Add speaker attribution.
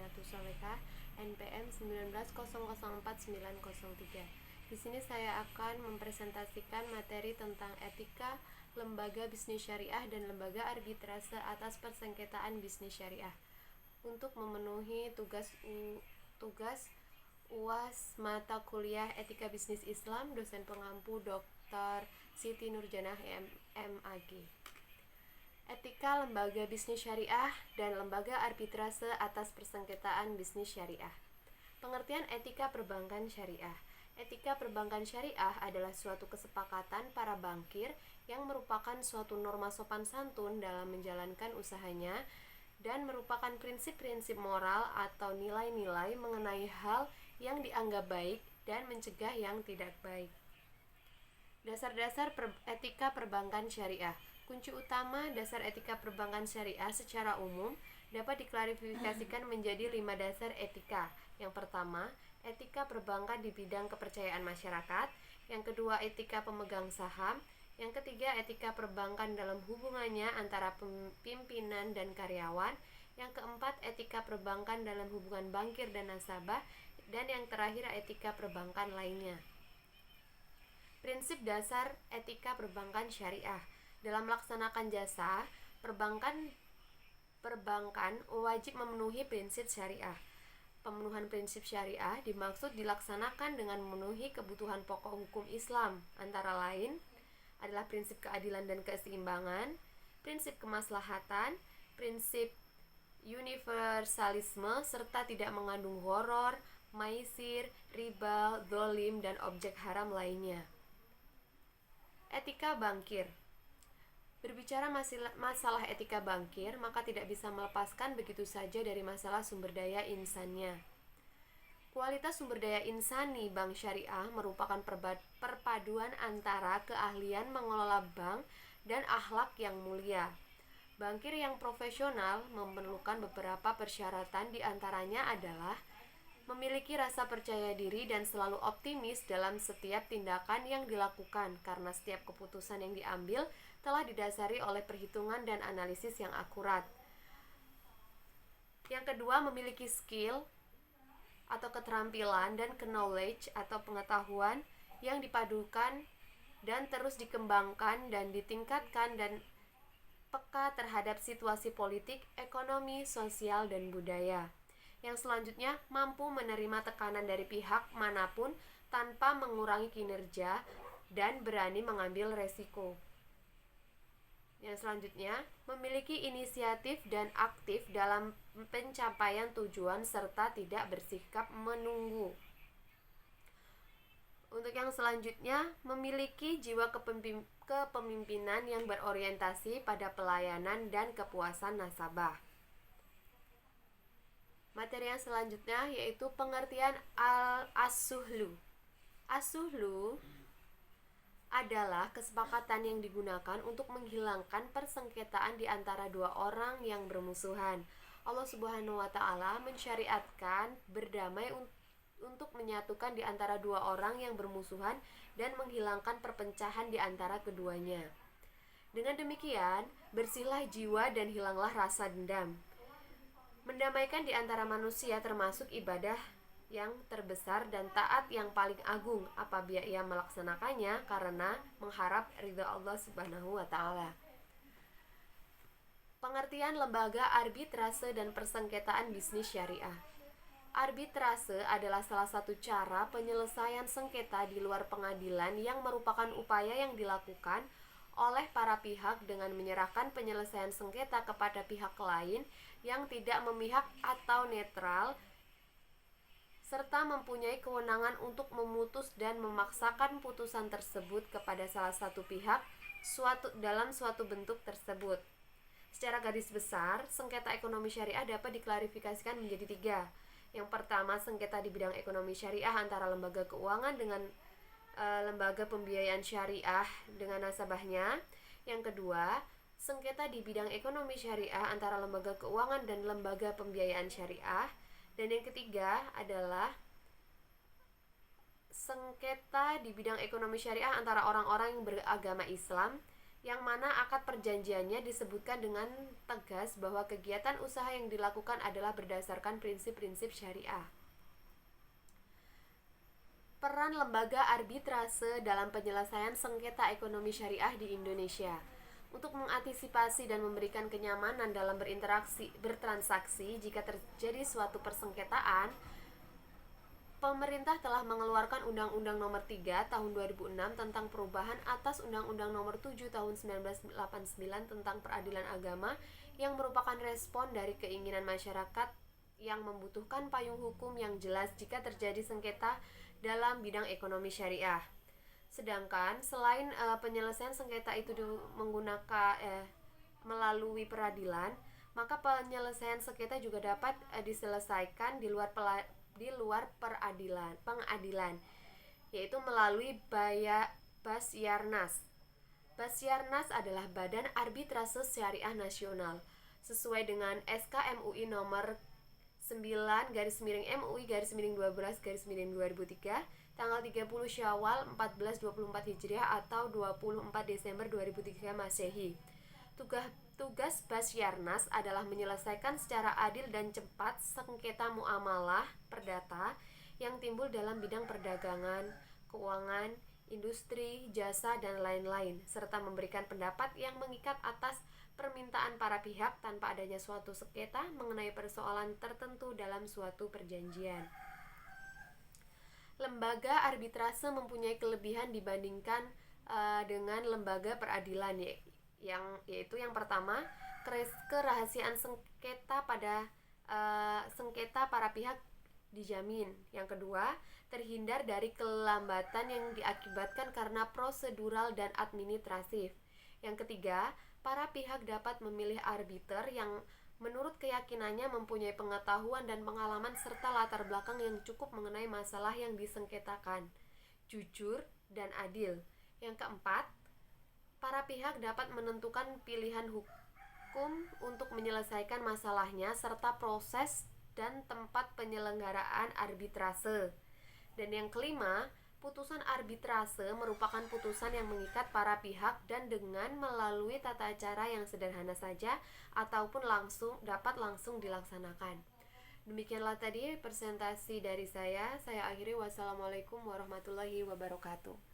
Speaker 1: Amanatu Sholehah NPM 19004903. Di sini saya akan mempresentasikan materi tentang etika lembaga bisnis syariah dan lembaga arbitrase atas persengketaan bisnis syariah. Untuk memenuhi tugas UAS mata kuliah Etika Bisnis Islam, dosen pengampu Dr. Siti Nurjanah MAG. Etika lembaga bisnis syariah dan lembaga arbitrase atas persengketaan bisnis syariah. Pengertian etika perbankan syariah. Etika perbankan syariah adalah suatu kesepakatan para bankir yang merupakan suatu norma sopan santun dalam menjalankan usahanya dan merupakan prinsip-prinsip moral atau nilai-nilai mengenai hal yang dianggap baik dan mencegah yang tidak baik. Dasar-dasar etika perbankan syariah. Kunci utama dasar etika perbankan syariah secara umum dapat diklarifikasikan menjadi 5 dasar etika. Yang pertama, etika perbankan di bidang kepercayaan masyarakat. Yang kedua, etika pemegang saham. Yang ketiga, etika perbankan dalam hubungannya antara pimpinan dan karyawan. Yang keempat, etika perbankan dalam hubungan bankir dan nasabah. Dan yang terakhir, etika perbankan lainnya. Prinsip dasar etika perbankan syariah. Dalam melaksanakan jasa, perbankan wajib memenuhi prinsip syariah. Pemenuhan prinsip syariah dimaksud dilaksanakan dengan memenuhi kebutuhan pokok hukum Islam, antara lain adalah prinsip keadilan dan keseimbangan, prinsip kemaslahatan, prinsip universalisme, serta tidak mengandung horor, maisir, riba, zolim, dan objek haram lainnya. Etika bankir. Berbicara masalah etika bankir, maka tidak bisa melepaskan begitu saja dari masalah sumber daya insannya. Kualitas sumber daya insani bank syariah merupakan perpaduan antara keahlian mengelola bank dan akhlak yang mulia. Bankir yang profesional memerlukan beberapa persyaratan, diantaranya adalah memiliki rasa percaya diri dan selalu optimis dalam setiap tindakan yang dilakukan, karena setiap keputusan yang diambil telah didasari oleh perhitungan dan analisis yang akurat. Yang kedua, memiliki skill atau keterampilan dan knowledge atau pengetahuan yang dipadukan dan terus dikembangkan dan ditingkatkan dan peka terhadap situasi politik, ekonomi, sosial, dan budaya. Yang selanjutnya, mampu menerima tekanan dari pihak manapun tanpa mengurangi kinerja dan berani mengambil resiko. Yang selanjutnya, memiliki inisiatif dan aktif dalam pencapaian tujuan serta tidak bersikap menunggu. Untuk yang selanjutnya, memiliki jiwa kepemimpinan yang berorientasi pada pelayanan dan kepuasan nasabah. Materi yang selanjutnya yaitu pengertian as-suhlu. As-suhlu adalah kesepakatan yang digunakan untuk menghilangkan persengketaan di antara dua orang yang bermusuhan. Allah Subhanahu wa Ta'ala mensyariatkan berdamai untuk menyatukan di antara dua orang yang bermusuhan dan menghilangkan perpecahan di antara keduanya. Dengan demikian, bersihlah jiwa dan hilanglah rasa dendam. Mendamaikan di antara manusia termasuk ibadah yang terbesar dan taat yang paling agung apabila ia melaksanakannya karena mengharap ridha Allah Subhanahu wa Ta'ala. Pengertian lembaga arbitrase dan persengketaan bisnis syariah. Arbitrase adalah salah satu cara penyelesaian sengketa di luar pengadilan yang merupakan upaya yang dilakukan oleh para pihak dengan menyerahkan penyelesaian sengketa kepada pihak lain yang tidak memihak atau netral, serta mempunyai kewenangan untuk memutus dan memaksakan putusan tersebut kepada salah satu pihak dalam suatu bentuk tersebut. Secara garis besar, sengketa ekonomi syariah dapat diklarifikasikan menjadi 3. Yang pertama, sengketa di bidang ekonomi syariah antara lembaga keuangan dengan lembaga pembiayaan syariah dengan nasabahnya. Yang kedua, sengketa di bidang ekonomi syariah antara lembaga keuangan dan lembaga pembiayaan syariah. Dan yang ketiga adalah sengketa di bidang ekonomi syariah antara orang-orang yang beragama Islam yang mana akad perjanjiannya disebutkan dengan tegas bahwa kegiatan usaha yang dilakukan adalah berdasarkan prinsip-prinsip syariah. Peran lembaga arbitrase dalam penyelesaian sengketa ekonomi syariah di Indonesia. Untuk mengantisipasi dan memberikan kenyamanan dalam bertransaksi jika terjadi suatu persengketaan, pemerintah telah mengeluarkan Undang-Undang Nomor 3 Tahun 2006 tentang perubahan atas Undang-Undang Nomor 7 Tahun 1989 tentang peradilan agama yang merupakan respon dari keinginan masyarakat yang membutuhkan payung hukum yang jelas jika terjadi sengketa dalam bidang ekonomi syariah. Sedangkan selain penyelesaian sengketa itu menggunakan melalui peradilan, maka penyelesaian sengketa juga dapat diselesaikan di luar pengadilan, yaitu melalui Basyarnas. Basyarnas adalah Badan Arbitrase Syariah Nasional sesuai dengan SK MUI nomor 9-MUI-12-2003 tanggal 30 Syawal 1424 Hijriah atau 24 Desember 2003 Masehi. Tugas Basyarnas adalah menyelesaikan secara adil dan cepat sengketa muamalah perdata yang timbul dalam bidang perdagangan, keuangan, industri, jasa, dan lain-lain, serta memberikan pendapat yang mengikat atas permintaan para pihak tanpa adanya suatu sengketa mengenai persoalan tertentu dalam suatu perjanjian. Lembaga arbitrase mempunyai kelebihan dibandingkan dengan lembaga peradilan, yaitu yang pertama, kerahasiaan sengketa sengketa para pihak dijamin. Yang kedua, terhindar dari kelambatan yang diakibatkan karena prosedural dan administratif. Yang ketiga, para pihak dapat memilih arbiter yang menurut keyakinannya mempunyai pengetahuan dan pengalaman serta latar belakang yang cukup mengenai masalah yang disengketakan, jujur dan adil. Yang keempat, para pihak dapat menentukan pilihan hukum untuk menyelesaikan masalahnya serta proses dan tempat penyelenggaraan arbitrase. Dan yang kelima, putusan arbitrase merupakan putusan yang mengikat para pihak dan dengan melalui tata cara yang sederhana saja ataupun dapat langsung dilaksanakan. Demikianlah tadi presentasi dari saya. Saya akhiri. Wassalamualaikum warahmatullahi wabarakatuh.